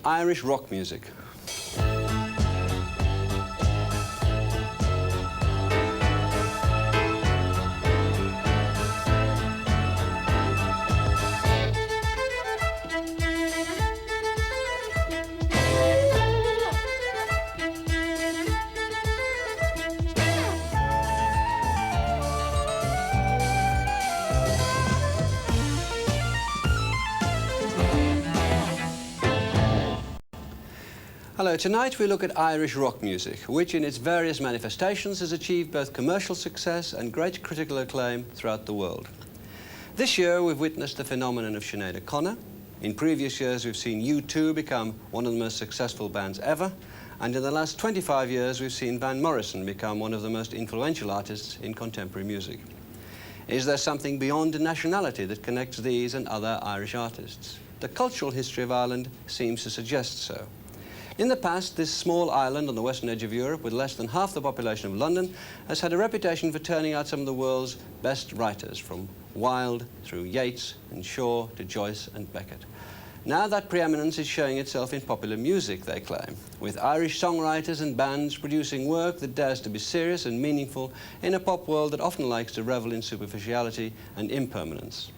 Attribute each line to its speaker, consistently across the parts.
Speaker 1: Irish rock music. Hello, tonight we look at Irish rock music, which in its various manifestations has achieved both commercial success and great critical acclaim throughout the world. This year we've witnessed the phenomenon of Sinead O'Connor. In previous years we've seen U2 become one of the most successful bands ever, and in the last 25 years we've seen Van Morrison become one of the most influential artists in contemporary music. Is there something beyond nationality that connects these and other Irish artists? The cultural history of Ireland seems to suggest so. In the past, this small island on the western edge of Europe, with less than half the population of London, has had a reputation for turning out some of the world's best writers, from Wilde through Yeats and Shaw to Joyce and Beckett. Now that preeminence is showing itself in popular music, they claim, with Irish songwriters and bands producing work that dares to be serious and meaningful in a pop world that often likes to revel in superficiality and impermanence.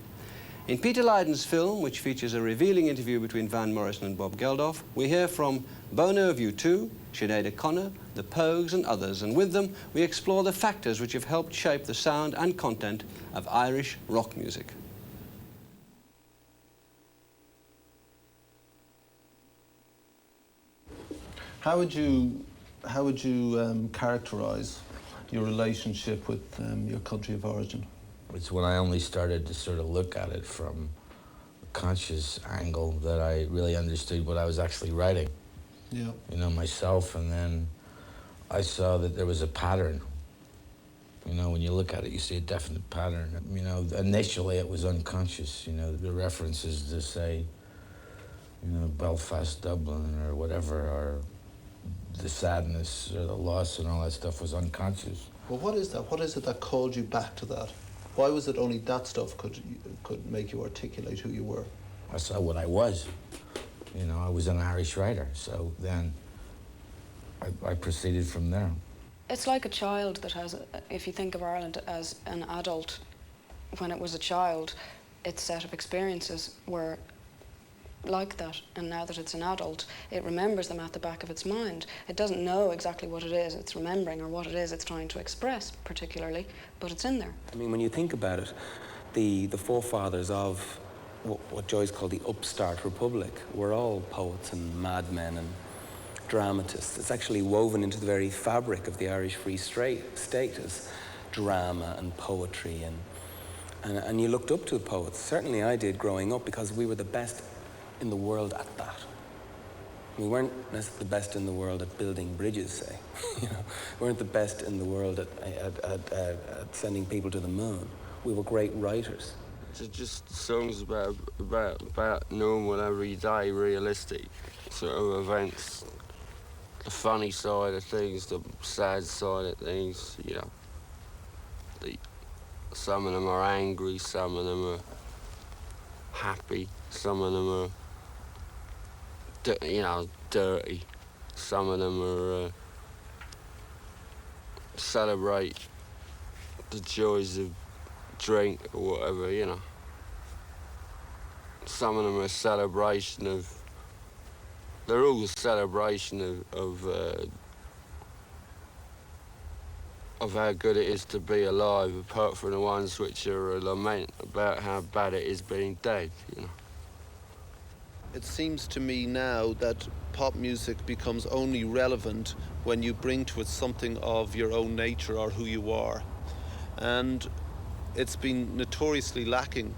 Speaker 1: In Peter Lydon's film, which features a revealing interview between Van Morrison and Bob Geldof, we hear from Bono of U2, Sinead O'Connor, the Pogues and others, and with them we explore the factors which have helped shape the sound and content of Irish rock music.
Speaker 2: How would you characterise your relationship with your country of origin?
Speaker 3: It's when I only started to sort of look at it from a conscious angle that I really understood what I was actually writing.
Speaker 2: Yeah.
Speaker 3: You know, myself, and then I saw that there was a pattern. You know, when you look at it, you see a definite pattern. You know, initially it was unconscious, you know, the references to say, you know, Belfast, Dublin, or whatever, or the sadness or the loss and all that stuff was unconscious.
Speaker 2: Well, what is that? What is it that called you back to that? Why was it only that stuff could make you articulate who you were?
Speaker 3: I saw what I was. You know, I was an Irish writer, so then I proceeded from there.
Speaker 4: It's like a child that has, if you think of Ireland as an adult, when it was a child, its set of experiences were like that, and now that it's an adult, it remembers them at the back of its mind. It doesn't know exactly what it is it's remembering or what it is it's trying to express particularly, but it's in there.
Speaker 5: I mean, when you think about it, the forefathers of what Joyce called the upstart republic were all poets and madmen and dramatists. It's actually woven into the very fabric of the Irish Free State as drama and poetry, and you looked up to the poets. Certainly I did growing up, because we were the best in the world at that. We weren't necessarily the best in the world at building bridges, say. You know, we weren't the best in the world at sending people to the moon. We were great writers.
Speaker 6: It's just songs about normal, everyday, realistic sort of events. The funny side of things, the sad side of things, you know. Some of them are angry, some of them are happy, some of them are, you know, dirty. Some of them are celebrate the joys of drink or whatever, you know. Some of them are a celebration of, they're all a celebration of how good it is to be alive, apart from the ones which are a lament about how bad it is being dead, you know.
Speaker 2: It seems to me now that pop music becomes only relevant when you bring to it something of your own nature or who you are. And it's been notoriously lacking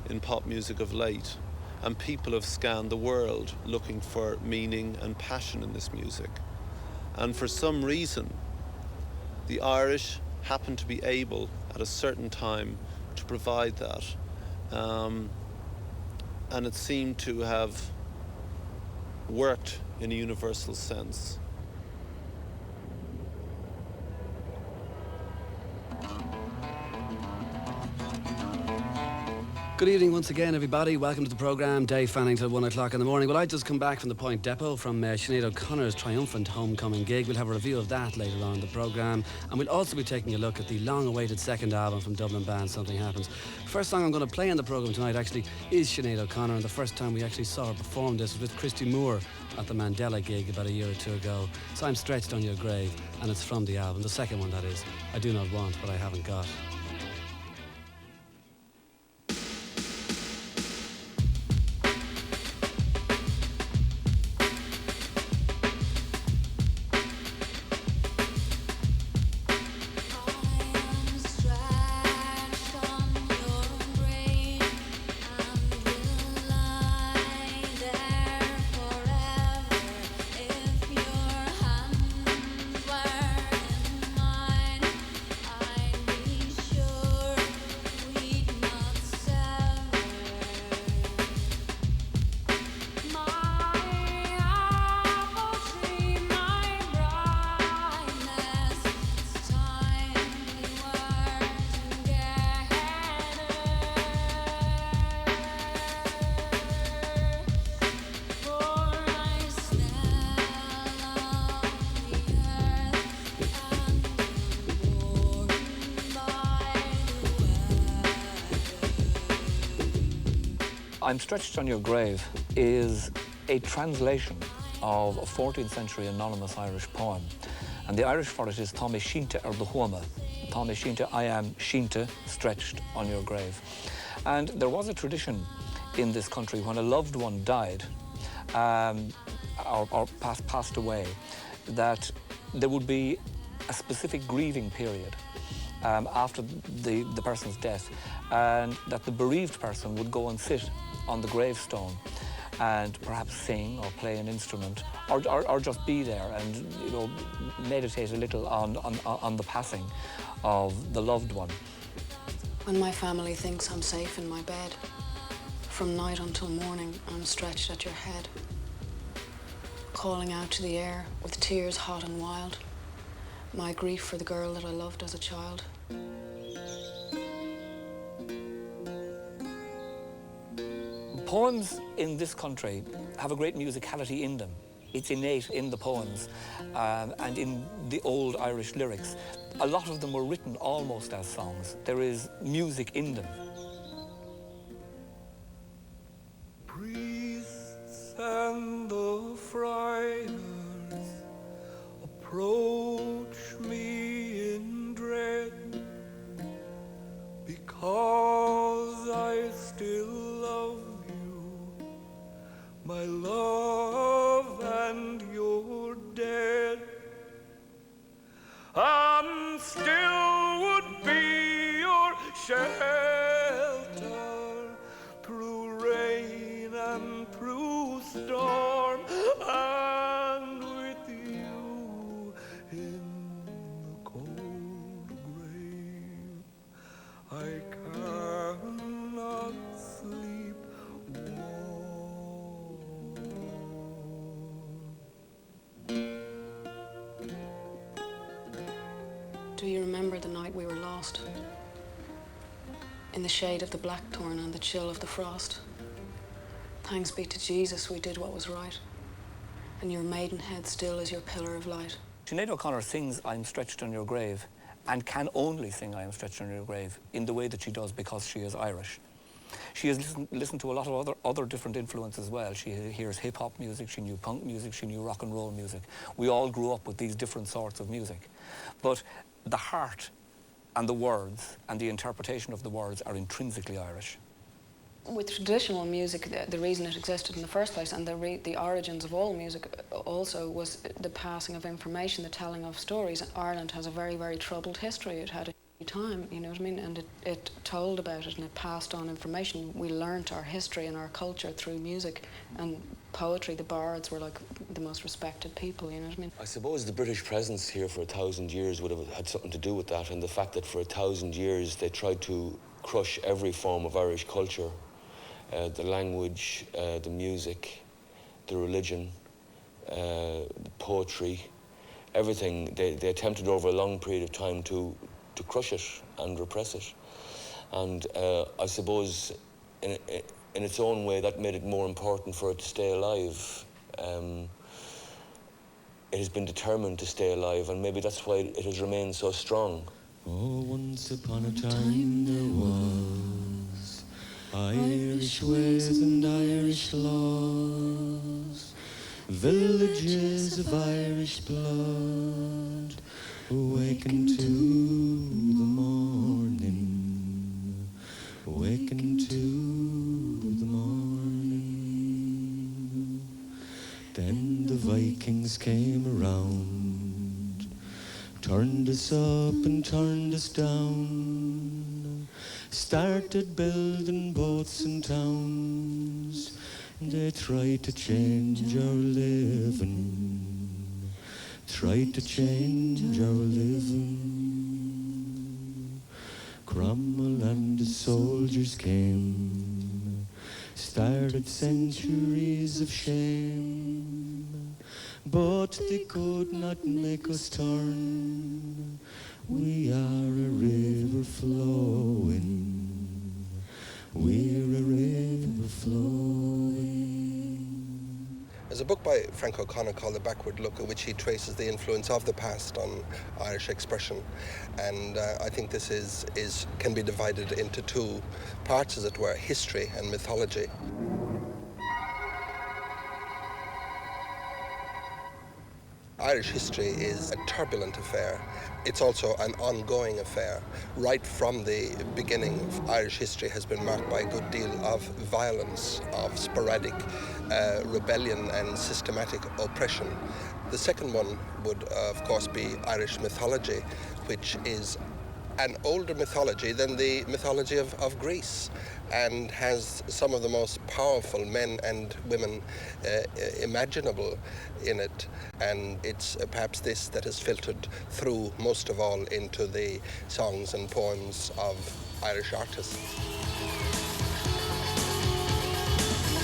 Speaker 2: in pop music of late. And people have scanned the world looking for meaning and passion in this music. And for some reason, the Irish happen to be able, at a certain time, to provide that. And it seemed to have worked in a universal sense.
Speaker 1: Good evening once again, everybody. Welcome to the programme. Dave Fanning till 1 o'clock in the morning. Well, I just come back from the Point Depot from Sinead O'Connor's triumphant homecoming gig. We'll have a review of that later on in the programme. And we'll also be taking a look at the long-awaited second album from Dublin band Something Happens. First song I'm going to play in the programme tonight actually is Sinead O'Connor. And the first time we actually saw her perform this was with Christy Moore at the Mandela gig about a year or two ago. So I'm Stretched on Your Grave, and it's from the album. The second one, that is. I Do Not Want What I Haven't Got.
Speaker 7: I'm Stretched on Your Grave is a translation of a 14th century anonymous Irish poem. And the Irish for it is Táime Sínte ar do Huama. Táime Sínte, I am Sínte, stretched on your grave. And there was a tradition in this country when a loved one died or passed away, that there would be a specific grieving period after the person's death, and that the bereaved person would go and sit on the gravestone and perhaps sing or play an instrument, or just be there and, you know, meditate a little on the passing of the loved one.
Speaker 4: When my family thinks I'm safe in my bed, from night until morning I'm stretched at your head, calling out to the air with tears hot and wild, my grief for the girl that I loved as a child.
Speaker 7: Poems in this country have a great musicality in them. It's innate in the poems and in the old Irish lyrics. A lot of them were written almost as songs. There is music in them.
Speaker 8: Priests and the friars approach me in dread, because I still love you, my love, and you're dead. And still would be your shelter through rain and through storm, and with you in the cold grave I cannot sleep warm.
Speaker 4: Do you remember the night we were lost? In the shade of the blackthorn and the chill of the frost. Thanks be to Jesus we did what was right, and your maidenhead still is your pillar of light.
Speaker 7: Sinead O'Connor sings I'm Stretched on Your Grave, and can only sing I am Stretched on Your Grave in the way that she does because she is Irish. She has listened to a lot of other different influences as well. She hears hip-hop music, she knew punk music, she knew rock and roll music. We all grew up with these different sorts of music. But the heart and the words and the interpretation of the words are intrinsically Irish.
Speaker 4: With traditional music, the reason it existed in the first place, and the origins of all music also, was the passing of information, the telling of stories. Ireland has a very, very troubled history. It had a time, you know what I mean? And it told about it and it passed on information. We learnt our history and our culture through music and poetry. The bards were like the most respected people, you know what I mean?
Speaker 9: I suppose the British presence here for 1,000 years would have had something to do with that, and the fact that for 1,000 years they tried to crush every form of Irish culture, the language, the music, the religion, the poetry, everything. They attempted over a long period of time to crush it and repress it. And I suppose in its own way, that made it more important for it to stay alive. It has been determined to stay alive, and maybe that's why it has remained so strong.
Speaker 10: Oh, once upon a time there was Irish ways and Irish laws, villages of Irish blood, awaken to the morning, awaken to the morning. Then the Vikings came around, turned us up and turned us down, started building boats and towns. They tried to change our living, tried to change our living. Cromwell and his soldiers came, started centuries of shame, but they could not make us turn. We are a river flowing, we're a river flowing.
Speaker 11: There's a book by Frank O'Connor called The Backward Look, in which he traces the influence of the past on Irish expression. And I think this can be divided into two parts, as it were, history and mythology. Irish history is a turbulent affair. It's also an ongoing affair. Right from the beginning, Irish history has been marked by a good deal of violence, of sporadic rebellion and systematic oppression. The second one would, of course, be Irish mythology, which is an older mythology than the mythology of Greece, and has some of the most powerful men and women imaginable in it. And it's perhaps this that has filtered through most of all into the songs and poems of Irish artists.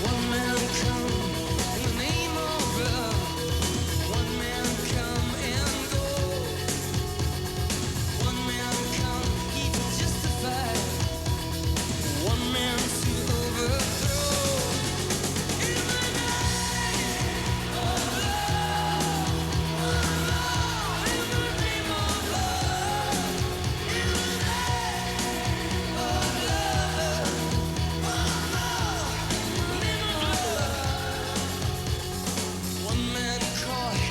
Speaker 10: One man come in the name of love. One man come and go. One man come, he can justify. One man to overthrow. In the name of love, in the name of love, in the name of love, one man caught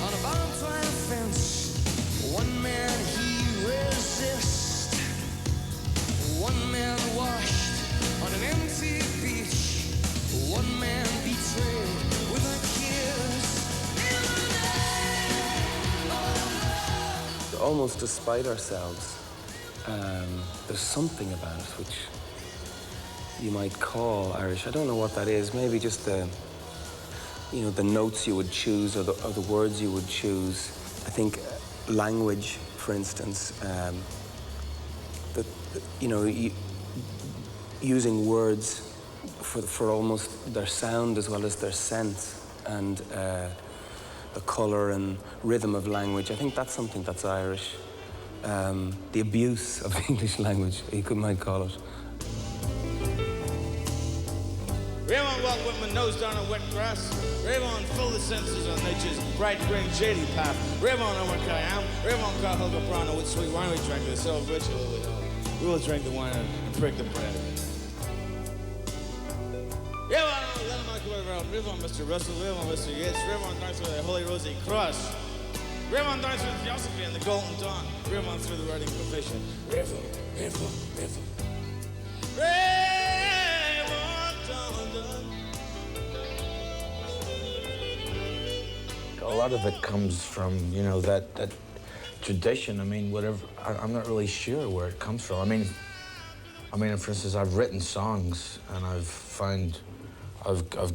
Speaker 10: on a barbed wire fence. One man he resists. One man washed on an empty beach. One man betrayed with a kiss. In the name of love.
Speaker 5: Almost despite ourselves, there's something about it which you might call Irish. I don't know what that is. Maybe just the notes you would choose or the words you would choose. I think language, for instance, using words for almost their sound as well as their sense, and the colour and rhythm of language. I think that's something that's Irish. The abuse of the English language, you might call it.
Speaker 12: Raymond walked with my nose down on wet grass. Raymond full of senses on nature's bright green shady path. Raymond know what I am. Raymond got Hulk Brown with sweet wine. We drank the silver ritual. We will drink the wine and break the bread. Raymond, let him not go around. Raymond, Mr. Russell. Raymond, Mr. Yates. Raymond dance with the Holy Rosy Cross. Raymond dance with Theosophy and the Golden Dawn. Raymond through the writing profession. Raymond, Raymond, Raymond.
Speaker 3: A lot of it comes from, that tradition. I mean, whatever. I'm not really sure where it comes from. I mean, for instance, I've written songs, and I've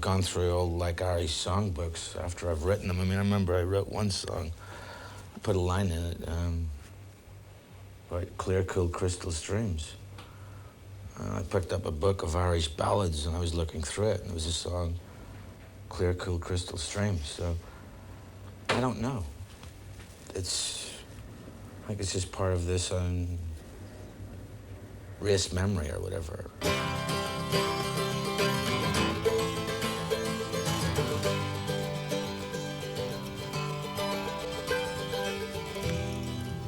Speaker 3: gone through all like Irish songbooks after I've written them. I mean, I remember I wrote one song, I put a line in it, about clear, cool, crystal streams. I picked up a book of Irish ballads, and I was looking through it, and there was a song, Clear, Cool, Crystal Streams. So, I don't know. I think it's just part of this race memory or whatever.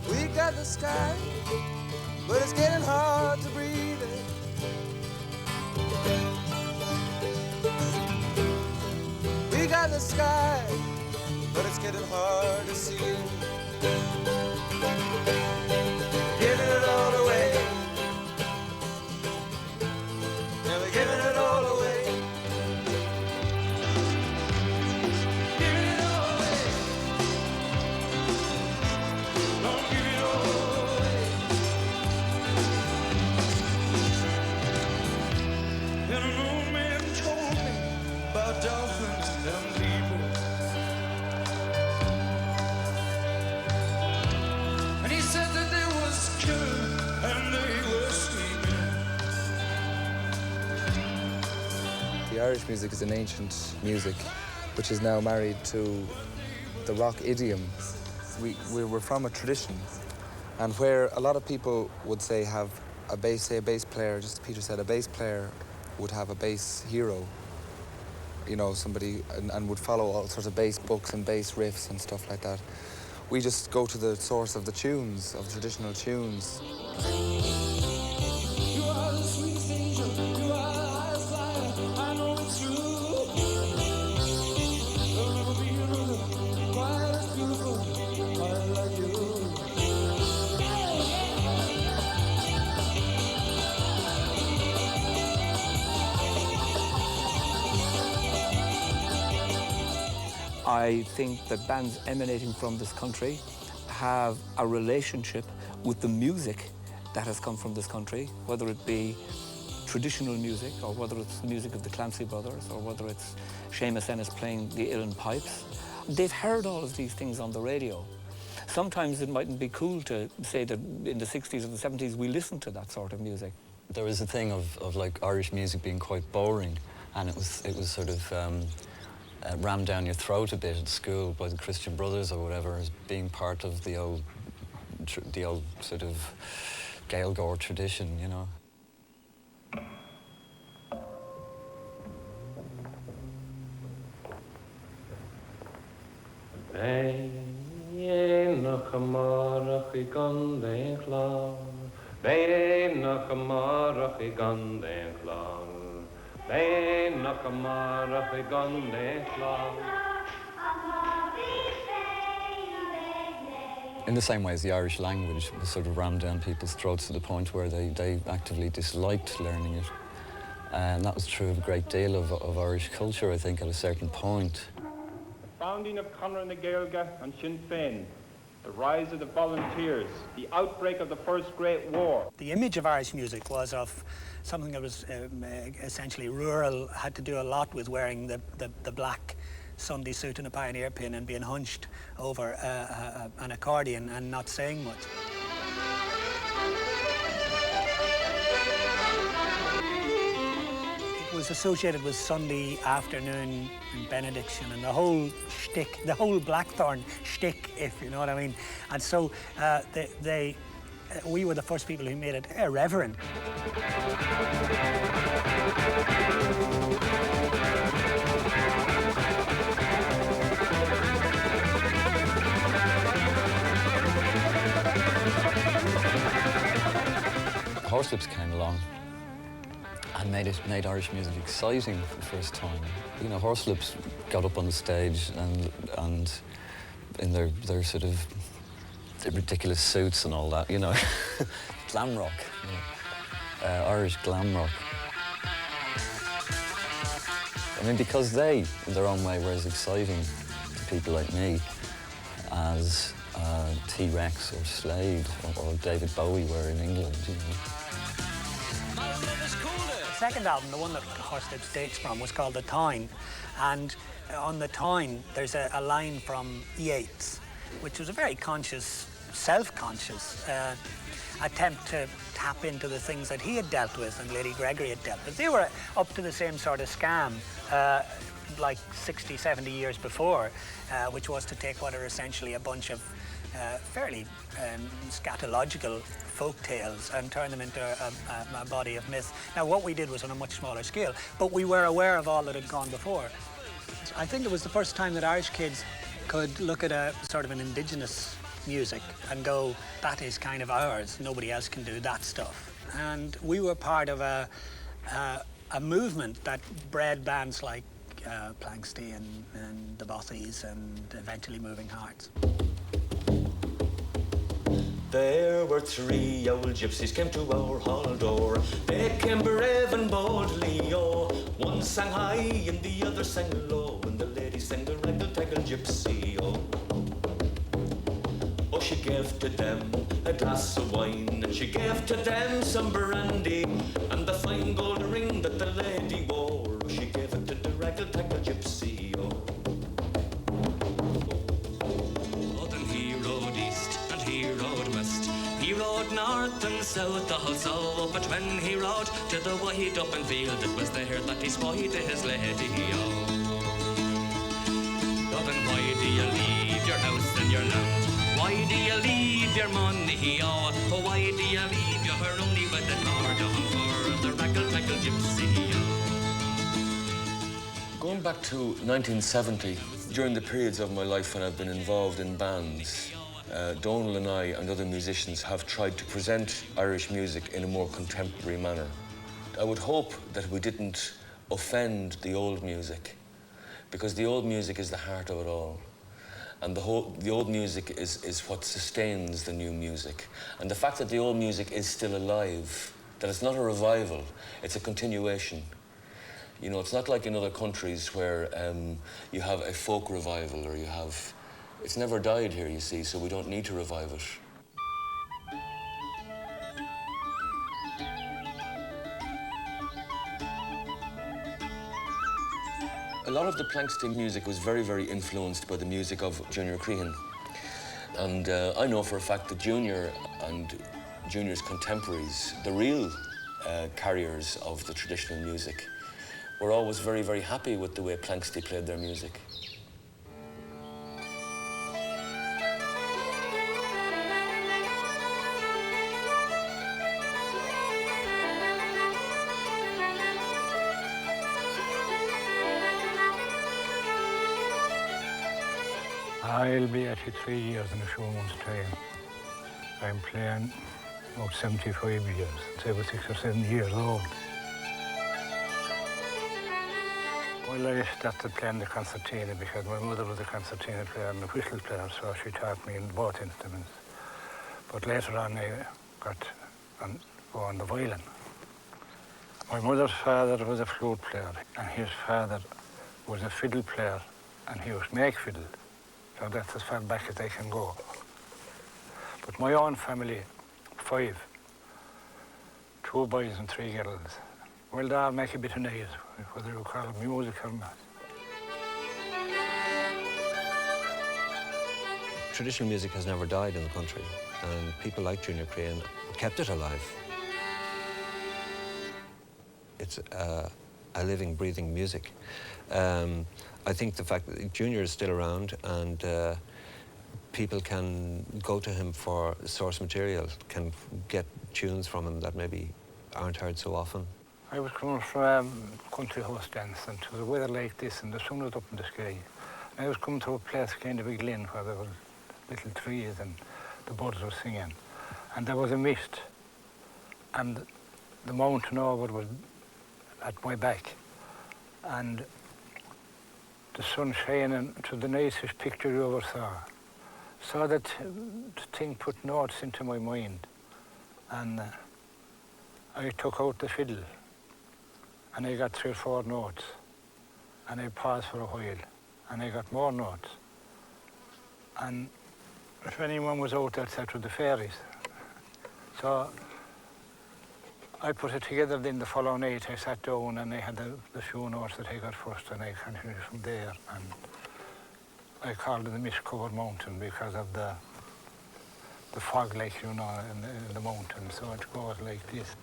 Speaker 10: We got the sky, but it's getting hard to breathe it. We got the sky, but it's getting hard to see it. Giving it all away. Yeah, we're giving it all away. Giving it all away. Don't give it all away. And an old man told me about dolphins and people. And he said that they was killing and they were sleeping.
Speaker 13: The Irish music is an ancient music which is now married to the rock idiom. We're from a tradition, and where a lot of people would say have a bass player, just as Peter said, a bass player would have a bass hero, you know, somebody, and would follow all sorts of bass books and bass riffs and stuff like that. We just go to the source of the tunes, of traditional tunes.
Speaker 10: You are the sweetest angel, you are the highest flyer, I know it's true. There'll never be another quite as beautiful, quite like you.
Speaker 7: I think that bands emanating from this country have a relationship with the music that has come from this country, whether it be traditional music, or whether it's the music of the Clancy brothers, or whether it's Seamus Ennis playing the uilleann pipes. They've heard all of these things on the radio. Sometimes it mightn't be cool to say that in the 60s or the 70s we listened to that sort of music.
Speaker 14: There was a thing of like Irish music being quite boring, and it was sort of rammed down your throat a bit at school by the Christian Brothers or whatever, as being part of the old sort of Gaeilgeoir tradition, you know. In the same way as the Irish language was sort of rammed down people's throats to the point where they actively disliked learning it. And that was true of a great deal of Irish culture, I think, at a certain point.
Speaker 15: The founding of Conor na Gaeilge and Sinn Féin, the rise of the volunteers, the outbreak of the First Great War.
Speaker 16: The image of Irish music was of something that was essentially rural, had to do a lot with wearing the black Sunday suit and a pioneer pin and being hunched over an accordion and not saying much. It was associated with Sunday afternoon and benediction and the whole shtick, the whole Blackthorn shtick, if you know what I mean. And so we were the first people who made it irreverent.
Speaker 14: Horselips came along and made Irish music exciting for the first time. You know, Horselips got up on the stage and in their sort of ridiculous suits and all that, you know. Glam rock, you know. Irish glam rock. I mean, because they, in their own way, were as exciting to people like me as T-Rex or Slade or David Bowie were in England, you know.
Speaker 16: The second album, the one that Horselips dates from, was called The Tyne, and on The Tyne there's a line from Yeats, which was a very conscious, self-conscious attempt to tap into the things that he had dealt with and Lady Gregory had dealt with. They were up to the same sort of scam like 60, 70 years before, which was to take what are essentially a bunch of fairly scatological folk tales and turn them into a body of myth. Now, what we did was on a much smaller scale, but we were aware of all that had gone before. I think it was the first time that Irish kids could look at a sort of an indigenous music and go, that is kind of ours, nobody else can do that stuff. And we were part of a movement that bred bands like Planxty and the Bothies and eventually Moving Hearts.
Speaker 17: There were three old gypsies came to our hall door. They came brave and boldly, oh. One sang high and the other sang low, and the lady sang the raggle-taggle gypsy, oh. Oh, she gave to them a glass of wine, and she gave to them some brandy, and the fine gold ring that the lady wore, oh, she gave it to the raggle-taggle gypsy, oh. He rode north and south also, but when he rode to the wide open field, it was there that he spied his lady, oh. Oh, then why do you leave your house and your land? Why do you leave your money, oh? Oh, why do you leave your only wedded lord, oh, for the raggle-taggle gypsy, oh?
Speaker 9: Going back to 1970, during the periods of my life when I've been involved in bands, Donal and I and other musicians have tried to present Irish music in a more contemporary manner. I would hope that we didn't offend the old music, because the old music is the heart of it all. And the old music is what sustains the new music. And the fact that the old music is still alive, that it's not a revival, it's a continuation. You know, it's not like in other countries where you have a folk revival or you have... It's never died here, you see, so we don't need to revive it. A lot of the Planxty music was very, very influenced by the music of Junior Crehan. And I know for a fact that Junior and Junior's contemporaries, the real carriers of the traditional music, were always very, very happy with the way Planxty played their music.
Speaker 18: I'll be 83 years in a few months' time. I'm playing about 75 years, since I was 6 or 7 years old. Well, I started playing the concertina because my mother was a concertina player and a whistle player, so she taught me in both instruments. But later on, I got on the violin. My mother's father was a flute player, and his father was a fiddle player, and he was make fiddle. So that's as far back as I can go. But my own family, 5, 2 boys and 3 girls, well, they all make a bit of noise, whether you call it music or not.
Speaker 1: Traditional music has never died in the country, and people like Junior Crehan kept it alive. It's a living, breathing music. I think the fact that Junior is still around and people can go to him for source material, can get tunes from him that maybe aren't heard so often.
Speaker 18: I was coming from country horse dance, and it was weather like this, and the sun was up in the sky. And I was coming to a place kind of a glen where there were little trees and the birds were singing. And there was a mist, and the mountain over was at my back. And the sun shining to the nicest picture you ever saw. So that thing put notes into my mind. And I took out the fiddle and I got 3 or 4 notes. And I paused for a while and I got more notes. And if anyone was out there, that were the fairies. So I put it together then the following night. I sat down and I had the few notes that I got first, and I continued from there. And I called it the mist-covered mountain because of the fog, like, you know, in the mountain. So it goes like this.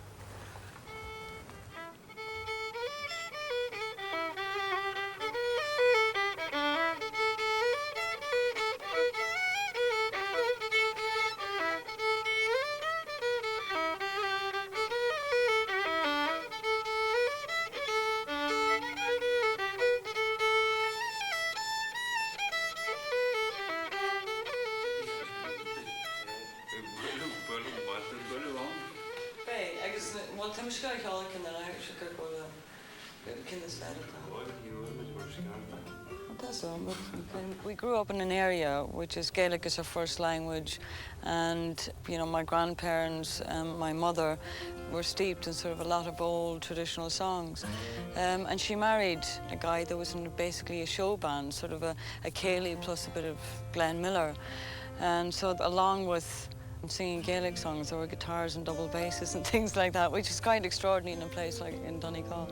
Speaker 19: We grew up in an area which is Gaelic is our first language, and you know, my grandparents and my mother were steeped in sort of a lot of old traditional songs. And she married a guy that was in basically a show band, sort of a Cayley plus a bit of Glenn Miller. And so along with singing Gaelic songs, there were guitars and double basses and things like that, which is quite extraordinary in a place like in Donegal.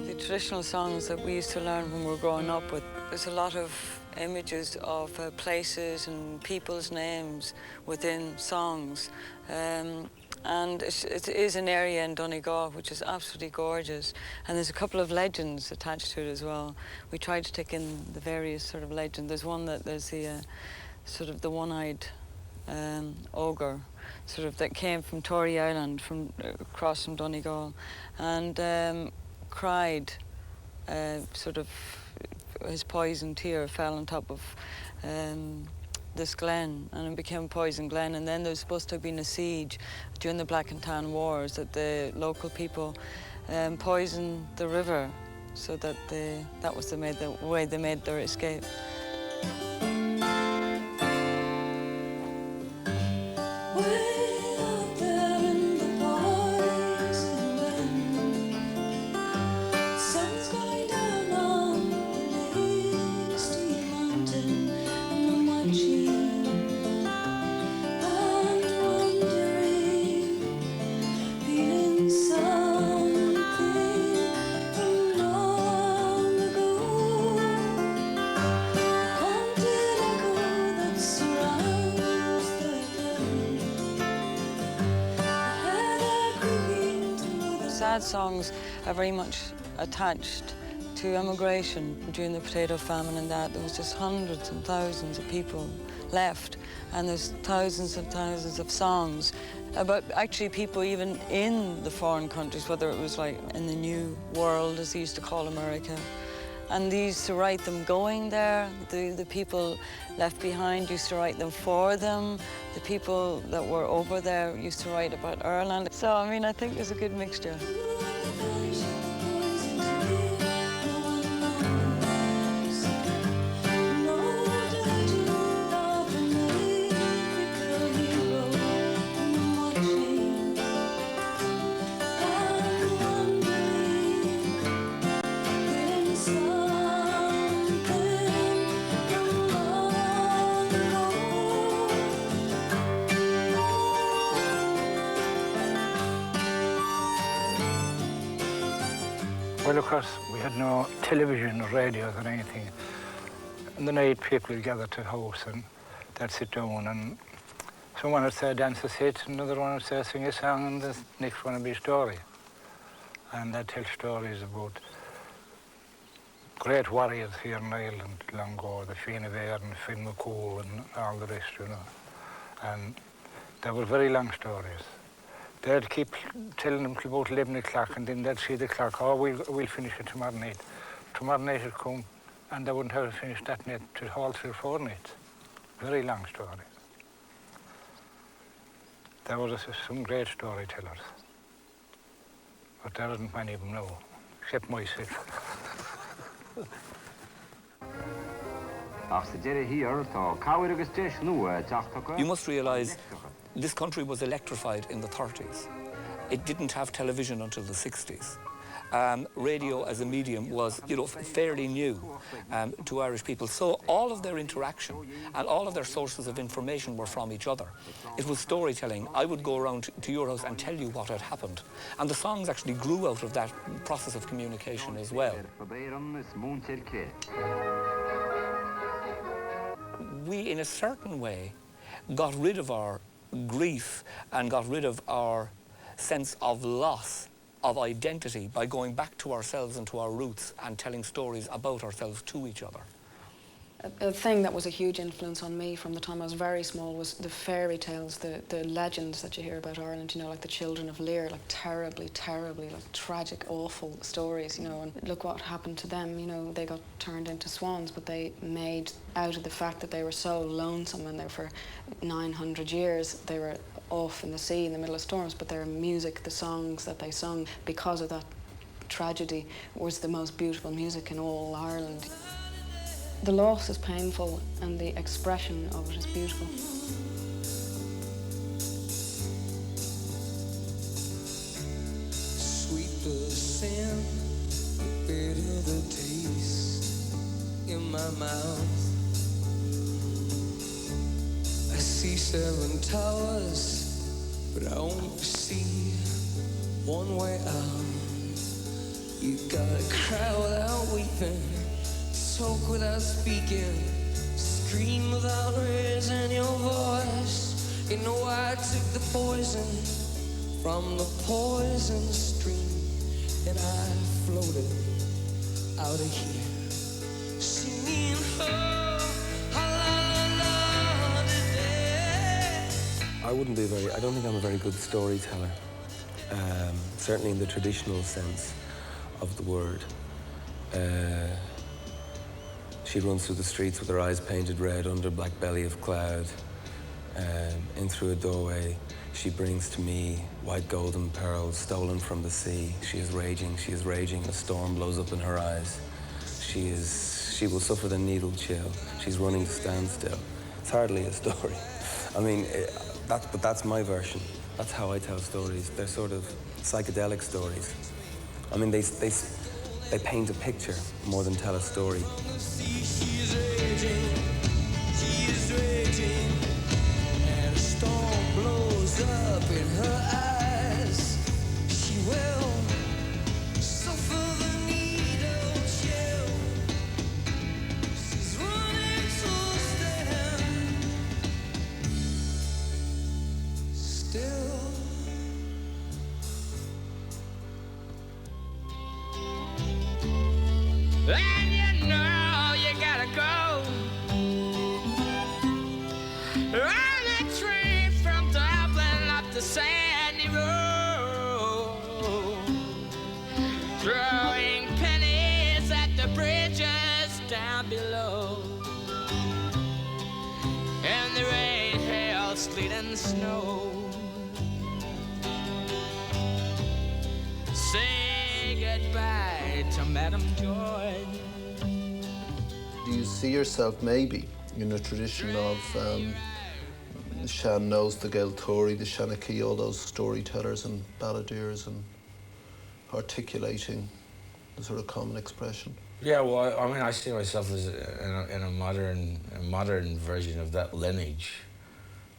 Speaker 19: The traditional songs that we used to learn when we were growing up with, there's a lot of images of places and people's names within songs. And it is an area in Donegal which is absolutely gorgeous, and there's a couple of legends attached to it as well. We tried to take in the various sort of legends. There's one that there's the sort of the one-eyed ogre, sort of that came from Tory Island, from across from Donegal, and cried sort of his poison tear fell on top of this glen, and it became Poison Glen. And then there was supposed to have been a siege during the Black and Tan Wars, that the local people poisoned the river so that that was the way they made their escape. Sad songs are very much attached to emigration during the potato famine, and that there was just hundreds and thousands of people left, and there's thousands and thousands of songs about actually people even in the foreign countries, whether it was like in the New World, as they used to call America. And they used to write them going there. The people left behind used to write them for them. The people that were over there used to write about Ireland. So, I mean, I think there's a good mixture.
Speaker 18: Well, of course, we had no television or radios or anything. In the night, people would gather to the house and they'd sit down, and someone would say dance a hit, another one would say sing a song, and the next one would be a story. And they'd tell stories about great warriors here in Ireland long ago, the Fianna Fáil and Finn McCool and all the rest, you know. And they were very long stories. They'd keep telling them till about 11 o'clock, and then they'd see the clock, oh, we'll finish it tomorrow night. Tomorrow night would come, and they wouldn't have it finished that night till all 3 or 4 nights. Very long stories. There were some great storytellers, but there isn't many of them now, except myself.
Speaker 7: You must realise this country was electrified in the 30s. It didn't have television until the 60s. Radio as a medium was, you know, fairly new to Irish people. So all of their interaction and all of their sources of information were from each other. It was storytelling. I would go around to your house and tell you what had happened. And the songs actually grew out of that process of communication as well. We, in a certain way, got rid of our grief and got rid of our sense of loss of identity by going back to ourselves and to our roots and telling stories about ourselves to each other.
Speaker 4: A thing that was a huge influence on me from the time I was very small was the fairy tales, the legends that you hear about Ireland, you know, like the Children of Lear, like terribly, like tragic, awful stories, you know, and look what happened to them, you know, they got turned into swans, but they made out of the fact that they were so lonesome and there for 900 years, they were off in the sea in the middle of storms, but their music, the songs that they sung because of that tragedy was the most beautiful music in all Ireland. The loss is painful and the expression of it is beautiful.
Speaker 10: Sweet the sin, bitter the taste in my mouth. I see 7 towers, but I only see one way out. You gotta cry without weeping, talk without speaking, scream without raising your voice. You know I took the poison from the poison stream, and I floated out of here, singing oh, la la la today.
Speaker 5: I don't think I'm a very good storyteller, certainly in the traditional sense of the word. She runs through the streets with her eyes painted red under black belly of cloud. In through a doorway, she brings to me white golden pearls stolen from the sea. She is raging, a storm blows up in her eyes. She will suffer the needle chill. She's running to standstill. It's hardly a story. I mean, but that's my version. That's how I tell stories. They're sort of psychedelic stories. I mean, they paint a picture more than tell a story.
Speaker 10: She's raging, and a storm blows up in her eyes. She will suffer the needle chill. She's running to stand still. And you know you gotta go on a train from Dublin up the sandy road, throwing pennies at the bridges down below, and the rain, hail, sleet and snow. Say goodbye to Madame Joy.
Speaker 2: Do you see yourself maybe in a tradition of Sean knows the Gaeltory, the Shanachie, all those storytellers and balladeers, and articulating the sort of common expression?
Speaker 3: Yeah, well, I mean, I see myself as in a modern version of that lineage.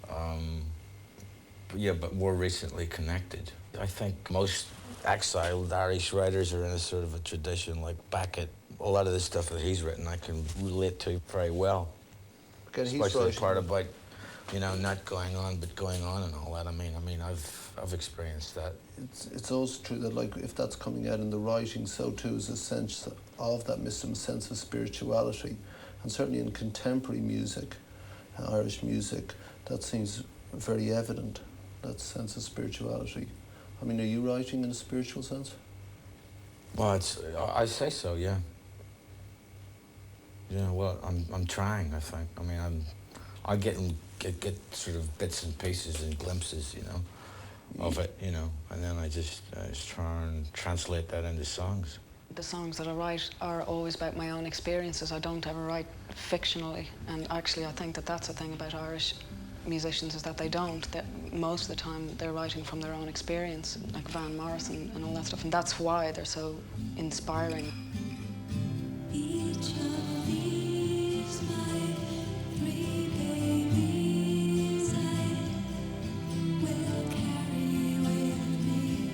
Speaker 3: But more recently connected. I think most exiled Irish writers are in a sort of a tradition like Beckett. A lot of the stuff that he's written I can relate to very well.
Speaker 2: Again,
Speaker 3: especially the part about, you know, not going on but going on and all that. I mean, I've experienced that.
Speaker 2: It's also true that, like, if that's coming out in the writing, so too is a sense of that mystic sense of spirituality, and certainly in contemporary music, Irish music, that seems very evident. That sense of spirituality. I mean, are you writing in a spiritual sense?
Speaker 3: Well, I say so, yeah. Yeah, well, I'm trying, I think. I mean, I get sort of bits and pieces and glimpses, you know, of it, you know, and then I just try and translate that into songs.
Speaker 4: The songs that I write are always about my own experiences. I don't ever write fictionally, and actually I think that that's the thing about Irish musicians, is that they don't. That most of the time they're writing from their own experience, like Van Morrison and all that stuff, and that's why they're so inspiring.
Speaker 10: Each of these my 3 babies I will carry with me.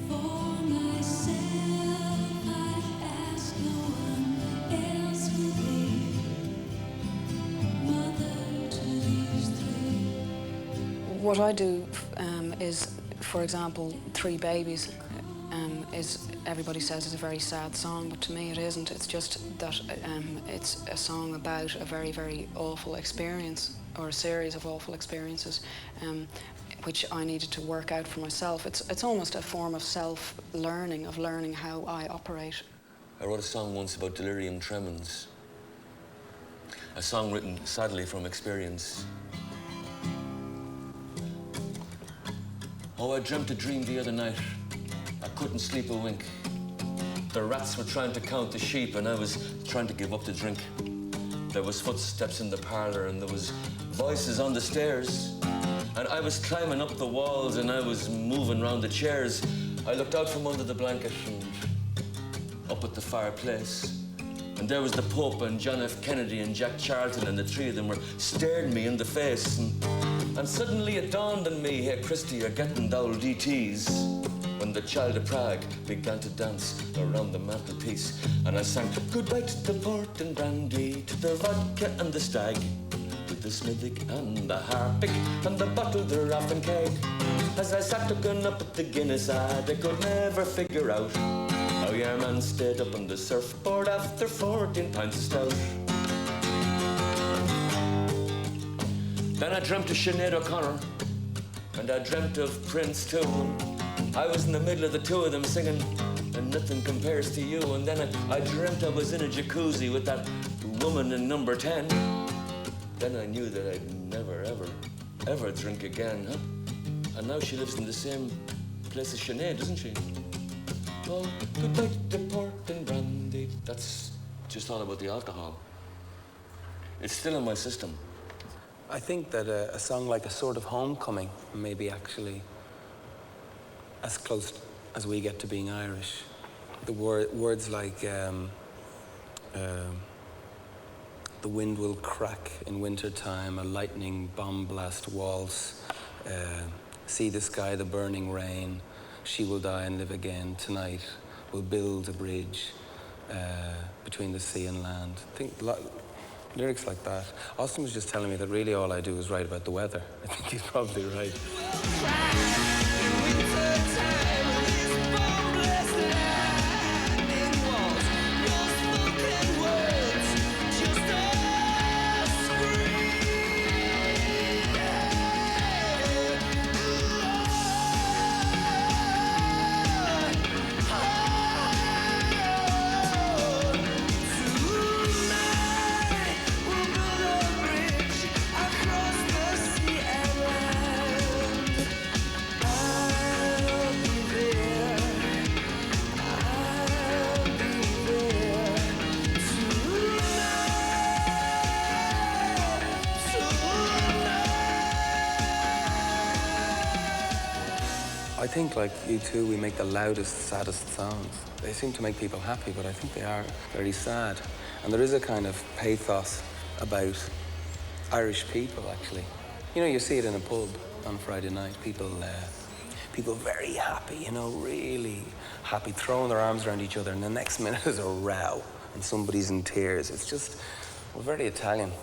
Speaker 10: For myself I ask no one else will be mother to these 3.
Speaker 4: What I do is, for example, 3 babies is everybody says it's a very sad song, but to me it isn't. It's just that it's a song about a very, very awful experience, or a series of awful experiences, which I needed to work out for myself. It's almost a form of self-learning, of learning how I operate.
Speaker 9: I wrote a song once about delirium tremens. A song written, sadly, from experience. Oh, I dreamt a dream the other night. I couldn't sleep a wink. The rats were trying to count the sheep and I was trying to give up the drink. There was footsteps in the parlour and there was voices on the stairs. And I was climbing up the walls and I was moving round the chairs. I looked out from under the blanket and up at the fireplace. And there was the Pope and John F. Kennedy and Jack Charlton, and the three of them were staring me in the face. And suddenly it dawned on me, hey Christy, you're getting the old DTs. When the child of Prague began to dance around the mantelpiece. And I sang goodbye to the port and brandy, to the vodka and the stag, to the smithic and the harpic and the bottle, the raff and keg. As I sat looking up at the Guinness ad, I could never figure out how your man stayed up on the surfboard after 14 pints of stout. Then I dreamt of Sinead O'Connor, and I dreamt of Prince too. I was in the middle of the two of them singing, and nothing compares to you. And then I dreamt I was in a jacuzzi with that woman in number 10. Then I knew that I'd never, ever, ever drink again, huh? And now she lives in the same place as Sinead, doesn't she? Oh, goodbye to the port and brandy. That's just all about the alcohol. It's still in my system.
Speaker 5: I think that a song like A Sort of Homecoming may be actually as close as we get to being Irish. The words like the wind will crack in winter time, a lightning bomb blast waltz, see the sky, the burning rain, she will die and live again, tonight we'll build a bridge between the sea and land. Lyrics like that. Austin was just telling me that really all I do is write about the weather. I think he's probably right. I think, like you two, we make the loudest, saddest songs. They seem to make people happy, but I think they are very sad. And there is a kind of pathos about Irish people, actually. You know, you see it in a pub on Friday night. People very happy, you know, really happy, throwing their arms around each other, and the next minute is a row, and somebody's in tears. It's just, we're very Italian.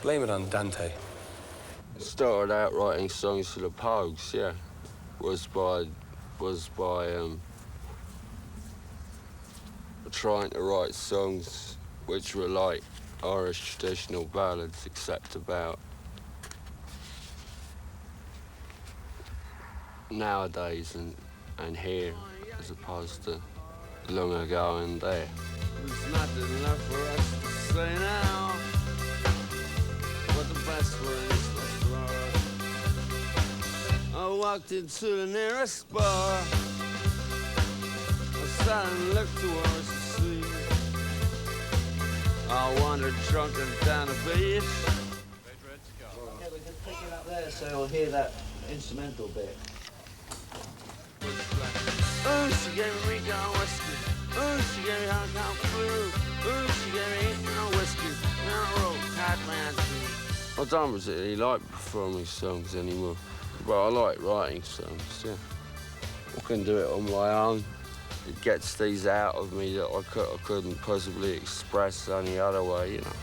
Speaker 5: Blame it on Dante.
Speaker 6: Started out writing songs for the Pogues, yeah. Was by trying to write songs which were like Irish traditional ballads, except about nowadays and here, as opposed to long ago and there.
Speaker 12: There's nothing left for us to say now, but the best way is I walked into the nearest bar. I sat and looked towards the sea. I wandered drunken down the beach.
Speaker 20: Yeah, we can pick it up there so you'll hear that instrumental bit.
Speaker 12: Oh, she gave me Rican whiskey. Oh, she gave me Hong Kong flu. Oh, she gave me 8 pound whiskey. Now roll, tight man.
Speaker 6: I don't particularly like performing songs anymore. But I like writing songs, yeah. I can do it on my own. It gets these out of me that I couldn't possibly express any other way, you know.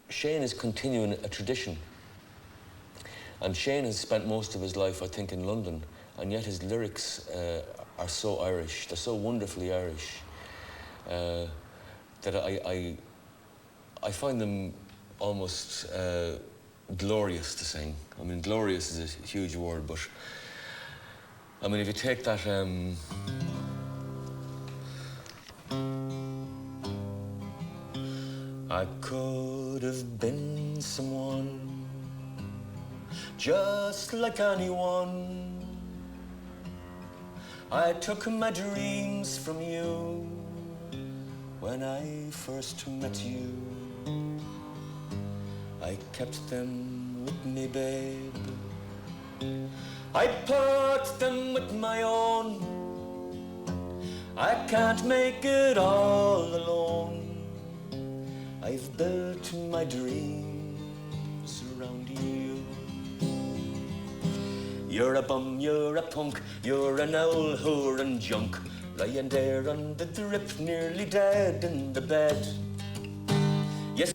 Speaker 9: Shane is continuing a tradition. And Shane has spent most of his life, I think, in London. and yet his lyrics are so Irish. They're so wonderfully Irish that I find them almost glorious to sing. I mean, glorious is a huge word, but I mean, if you take that. I could have been someone just like anyone. I took my dreams from you when I first met you. I kept them with me, babe. I part them with my own. I can't make it all alone. I've built my dreams around you. You're a bum, you're a punk, you're an owl whore and junk, lying there on the drip, nearly dead in the bed. Yes,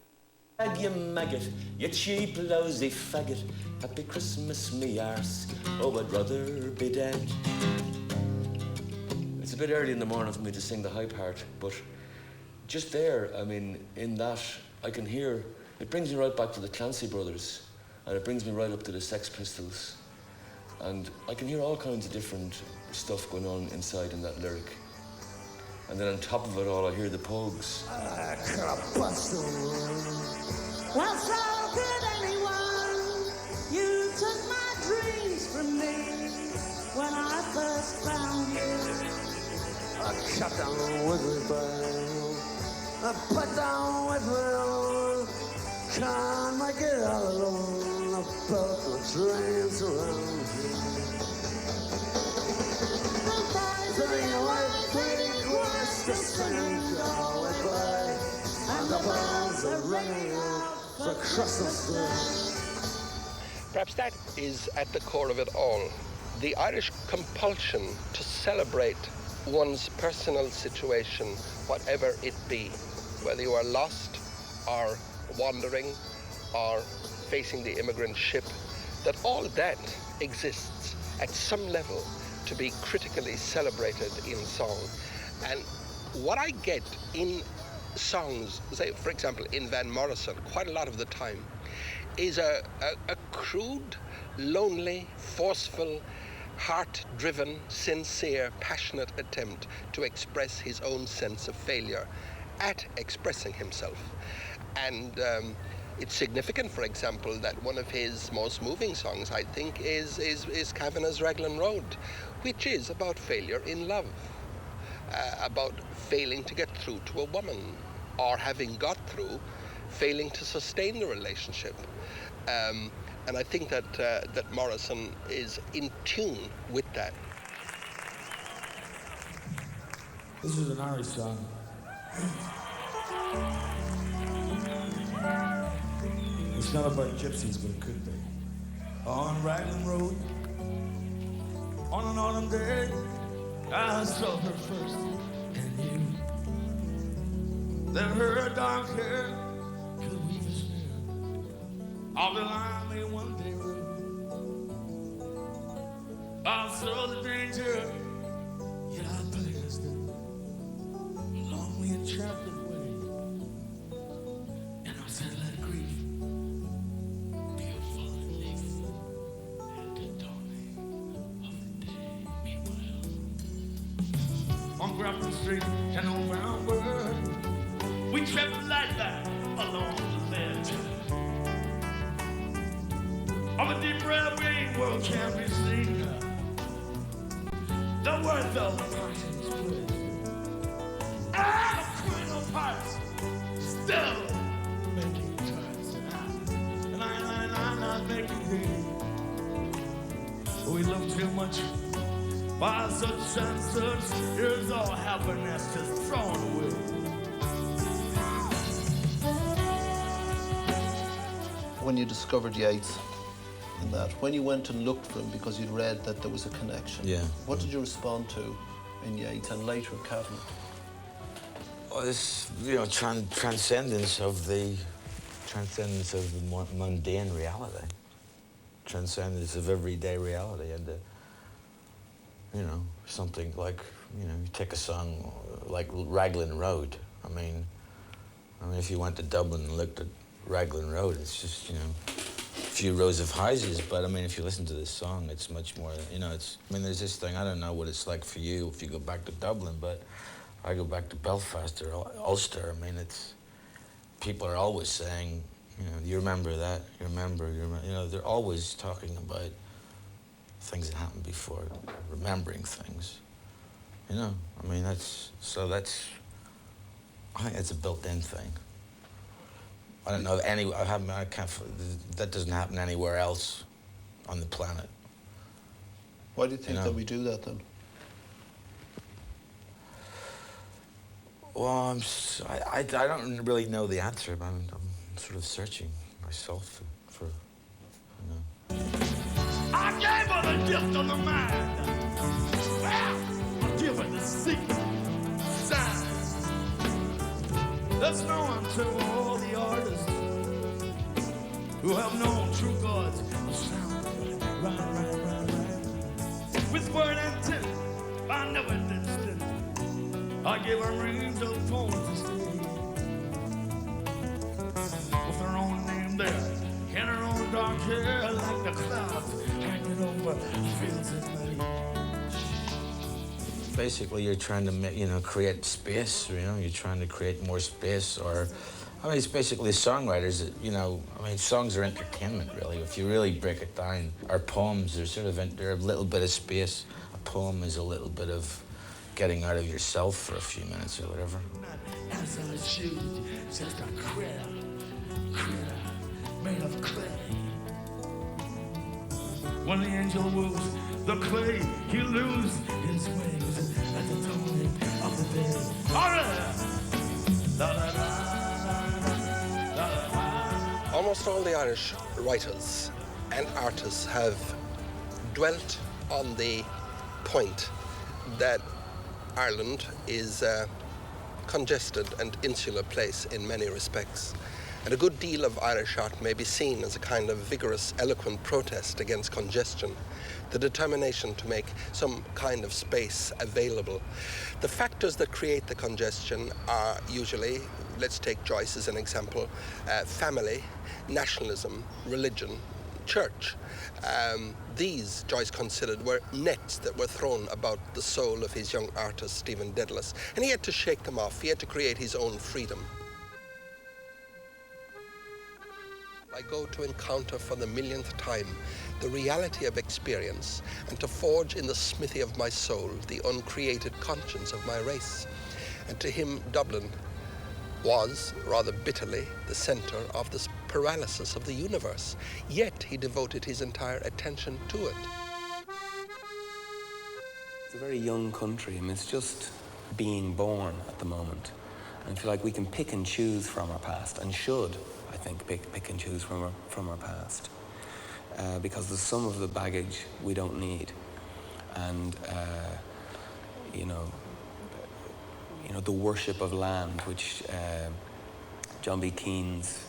Speaker 9: you maggot, you cheap, lousy faggot. Happy Christmas, me arse. Oh, I'd rather be dead. It's a bit early in the morning for me to sing the high part, but just there, I mean, in that, I can hear, it brings me right back to the Clancy Brothers, and it brings me right up to the Sex Pistols. And I can hear all kinds of different stuff going on inside in that lyric. And then on top of it all, I hear the Pogues.
Speaker 10: Well, so could anyone. You took my dreams from me when I first found you. I cut down with my bell, I put down with my own. Can't make it all alone. I built my dreams around you. Bring away, bring west, the sun go away, and the bells are ringing out for Christmas Day.
Speaker 11: Perhaps that is at the core of it all. The Irish compulsion to celebrate one's personal situation, whatever it be, whether you are lost or wandering or facing the immigrant ship, that all that exists at some level to be critically celebrated in song. And what I get in songs, say for example in Van Morrison, quite a lot of the time, is a crude, lonely, forceful, heart-driven, sincere, passionate attempt to express his own sense of failure at expressing himself. And it's significant, for example, that one of his most moving songs, I think, is Kavanagh's Raglan Road, which is about failure in love, about failing to get through to a woman, or having got through, failing to sustain the relationship. And I think that Morrison is in tune with that.
Speaker 21: This is an Irish song. It's not about gypsies, but it could be. On Raglan Road, on an autumn day, I saw her first, and you. Then her dark hair could weave a snare. All the line they one day rode. I saw the danger, yet I passed it. Along we enchanted way, and I said, let it grief. On Grafton Street and on Brown Bird, we kept the light back along the ledge. On the deep red rain world can't be seen. The worth of the conscience split. And the criminal parts still making cuts. And I'm not making it. We love too much. By such and such, here's all happiness just thrown away.
Speaker 2: When you discovered Yeats and that, when you went and looked for him because you'd read that there was a connection,
Speaker 3: Yeah.
Speaker 2: what did you respond to in Yeats and later Kavanagh?
Speaker 3: Well, this, transcendence of the mundane reality, transcendence of everyday reality, and You know, something like, you know, you take a song like Raglan Road. I mean, if you went to Dublin and looked at Raglan Road, it's just, you know, a few rows of houses. But I mean, if you listen to this song, it's much more, you know, it's, I mean, there's this thing, I don't know what it's like for you if you go back to Dublin, but I go back to Belfast or Ulster. I mean, it's, people are always saying, you know, you remember that, you remember, you know, they're always talking about things that happened before, remembering things. You know, I mean, that's, I think it's a built-in thing. I don't know of any, I can't, that doesn't happen anywhere else on the planet.
Speaker 2: Why do you think
Speaker 3: You know?
Speaker 2: that we do that then?
Speaker 3: Well, I don't really know the answer, but I'm sort of searching myself for, you know.
Speaker 21: I gave her the gift of the mind. Well, I'll give her the secret sign that's known to all the artists who have known true God's sound. Right. With word and tip, I never did still. I give her rings of poems to stay. With her own name there, and her own dark hair like the clouds hanging over fields at night.
Speaker 3: Basically, you're trying to, you know, create space, you know, you're trying to create more space, or, I mean, it's basically songwriters that, you know, I mean, songs are entertainment, really. If you really break it down, our poems are sort of, they're a little bit of space. A poem is a little bit of getting out of yourself for a few minutes or whatever.
Speaker 21: As I choose, just a critter made of clay. When the angel woos the clay, he loses his wings at the dawning of the day. All right. La, la, la.
Speaker 11: Almost all the Irish writers and artists have dwelt on the point that Ireland is a congested and insular place in many respects. And a good deal of Irish art may be seen as a kind of vigorous, eloquent protest against congestion, the determination to make some kind of space available. The factors that create the congestion are usually, let's take Joyce as an example, family, nationalism, religion, church. These, Joyce considered, were nets that were thrown about the soul of his young artist, Stephen Dedalus, and he had to shake them off. He had to create his own freedom. I go to encounter for the millionth time the reality of experience and to forge in the smithy of my soul the uncreated conscience of my race. And to him, Dublin was, rather bitterly, the center of this paralysis of the universe. Yet he devoted his entire attention to it.
Speaker 5: It's a very young country. I mean, it's just being born at the moment. And I feel like we can pick and choose from our past, and should, I think, pick and choose from our past. Because there's some of the baggage we don't need. And, you know, the worship of land, which John B. Keane's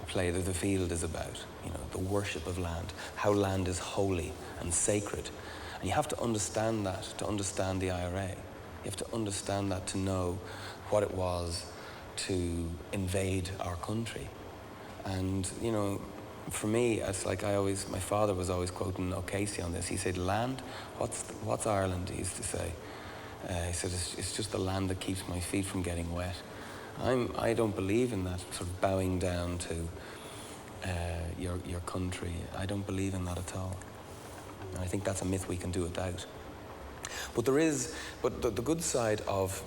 Speaker 5: play The Field is about. You know, the worship of land, how land is holy and sacred. And you have to understand that to understand the IRA. You have to understand that to know what it was to invade our country. And, you know, for me, it's like my father was always quoting O'Casey on this. He said, land, what's Ireland, he used to say. He said, it's just the land that keeps my feet from getting wet. I don't believe in that sort of bowing down to your country. I don't believe in that at all. And I think that's a myth we can do without. But the good side of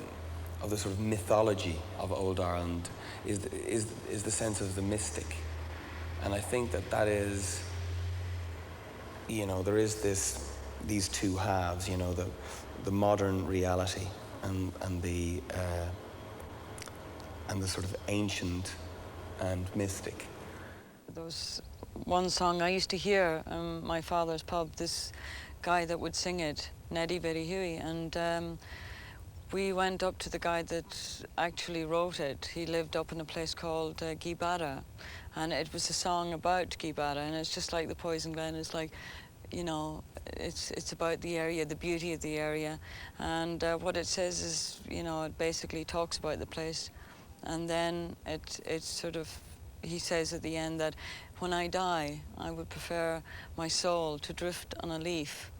Speaker 5: the sort of mythology of Old Ireland is the sense of the mystic. And I think that is, you know, there is these two halves, you know, the modern reality and the sort of ancient and mystic.
Speaker 19: There was one song I used to hear in my father's pub, this guy that would sing it, Neddy Very Huey, and we went up to the guy that actually wrote it. He lived up in a place called Gibada, and it was a song about Gibada, and it's just like the Poison Glen. It's like you know, it's about the area, the beauty of the area, and what it says is, you know, it basically talks about the place, and then it's sort of, he says at the end that when I die, I would prefer my soul to drift on a leaf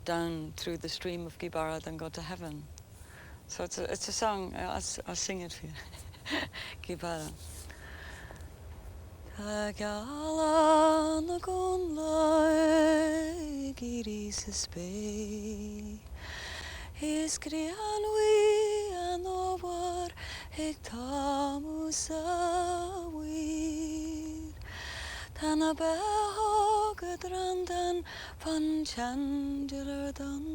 Speaker 19: down through the stream of Gibara than go to heaven. So it's a song. I'll sing it for you. Gibara. Tagala nagunlai girisispe Iskrianwi anowar hektamusawir Tanabeho gadrandan panchandilardan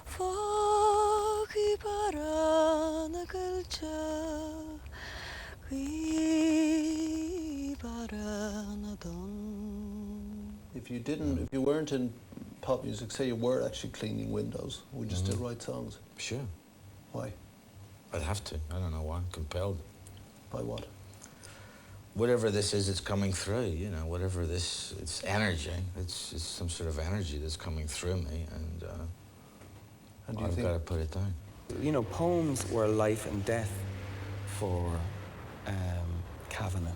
Speaker 19: Foki paranagalcha
Speaker 2: If you weren't in pop music, say you were actually cleaning windows, would you still write songs?
Speaker 3: Sure.
Speaker 2: Why?
Speaker 3: I'd have to. I don't know why. I'm compelled.
Speaker 2: By what?
Speaker 3: Whatever this is that's coming through, you know, whatever this, it's energy. It's some sort of energy that's coming through me, and I've got to put it down.
Speaker 5: You know, poems were life and death for Kavanagh,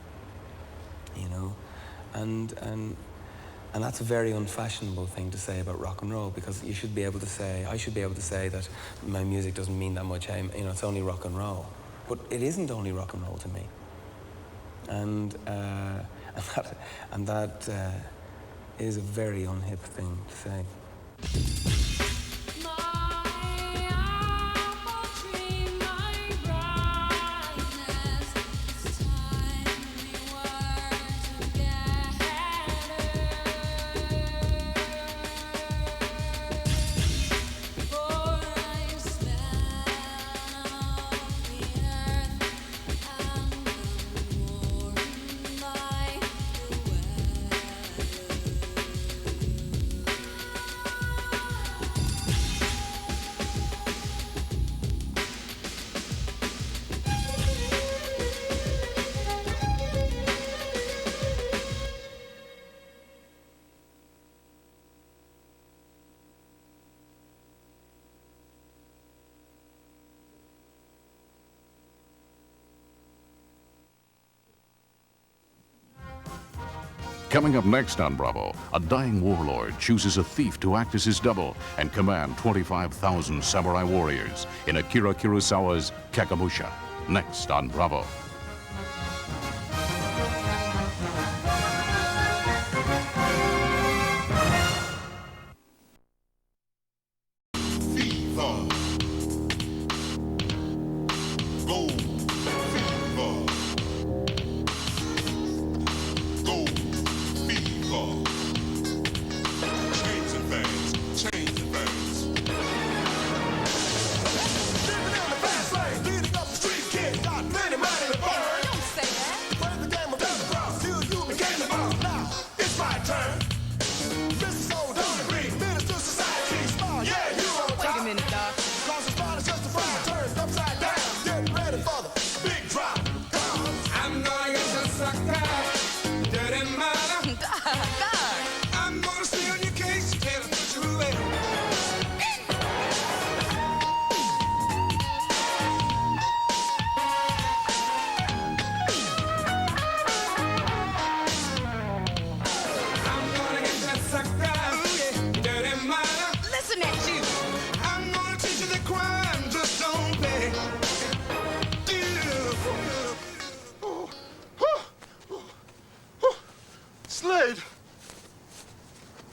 Speaker 5: you know, and that's a very unfashionable thing to say about rock and roll, because you should be able to say, I should be able to say that my music doesn't mean that much, you know, it's only rock and roll. But it isn't only rock and roll to me. And that is a very unhip thing to say.
Speaker 8: Coming up next on Bravo, a dying warlord chooses a thief to act as his double and command 25,000 samurai warriors in Akira Kurosawa's Kakamusha. Next on Bravo.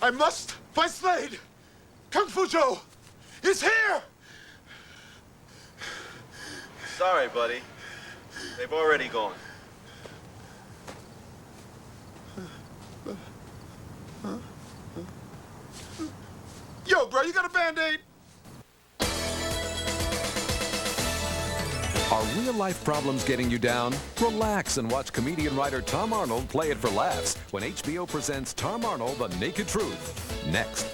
Speaker 22: I must find Slade! Kung Fu Joe is here!
Speaker 23: Sorry, buddy. They've already gone.
Speaker 22: Yo, bro, you got a Band-Aid?
Speaker 24: Are real-life problems getting you down? Relax and watch comedian-writer Tom Arnold play it for laughs when HBO presents Tom Arnold, The Naked Truth. Next.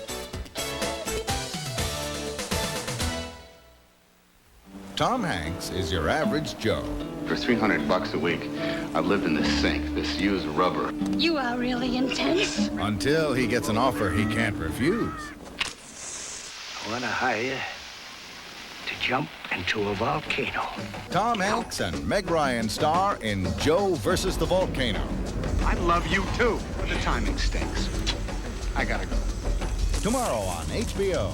Speaker 25: Tom Hanks is your average Joe.
Speaker 26: For $300 a week,
Speaker 13: I've lived in this sink, this used rubber.
Speaker 14: You are really intense.
Speaker 15: Until he gets an offer he can't refuse.
Speaker 16: I want to hire you to jump into a volcano.
Speaker 15: Tom Hanks and Meg Ryan star in Joe versus the Volcano.
Speaker 16: I love you too, but the timing stinks. I gotta go.
Speaker 15: Tomorrow on HBO.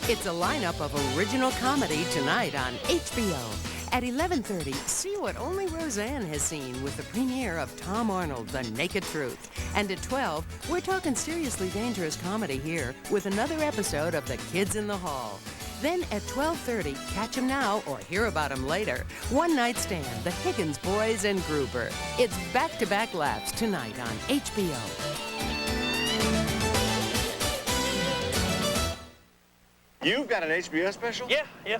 Speaker 25: It's a lineup of original comedy tonight on HBO. At 11:30, see what only Roseanne has seen with the premiere of Tom Arnold, The Naked Truth. And at 12, we're talking seriously dangerous comedy here with another episode of The Kids in the Hall. Then at 12:30, catch 'em now or hear about 'em later. One Night Stand, The Higgins Boys and Gruber. It's back-to-back laughs tonight on HBO.
Speaker 23: You've got an HBO special?
Speaker 26: Yeah.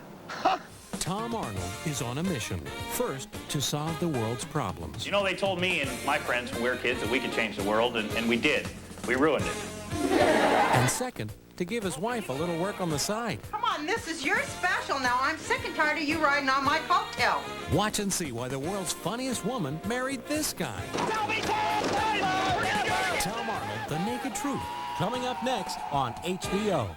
Speaker 27: Tom Arnold is on a mission. First, to solve the world's problems.
Speaker 26: You know, they told me and my friends when we were kids that we could change the world, and we did. We ruined it.
Speaker 27: And second, to give his wife a little work on the side.
Speaker 28: Come on, this is your special now. I'm sick and tired of you riding on my coattail.
Speaker 27: Watch and see why the world's funniest woman married this guy.
Speaker 26: Tell me, Tom!
Speaker 27: Tom Arnold, The Naked Truth. Coming up next on HBO.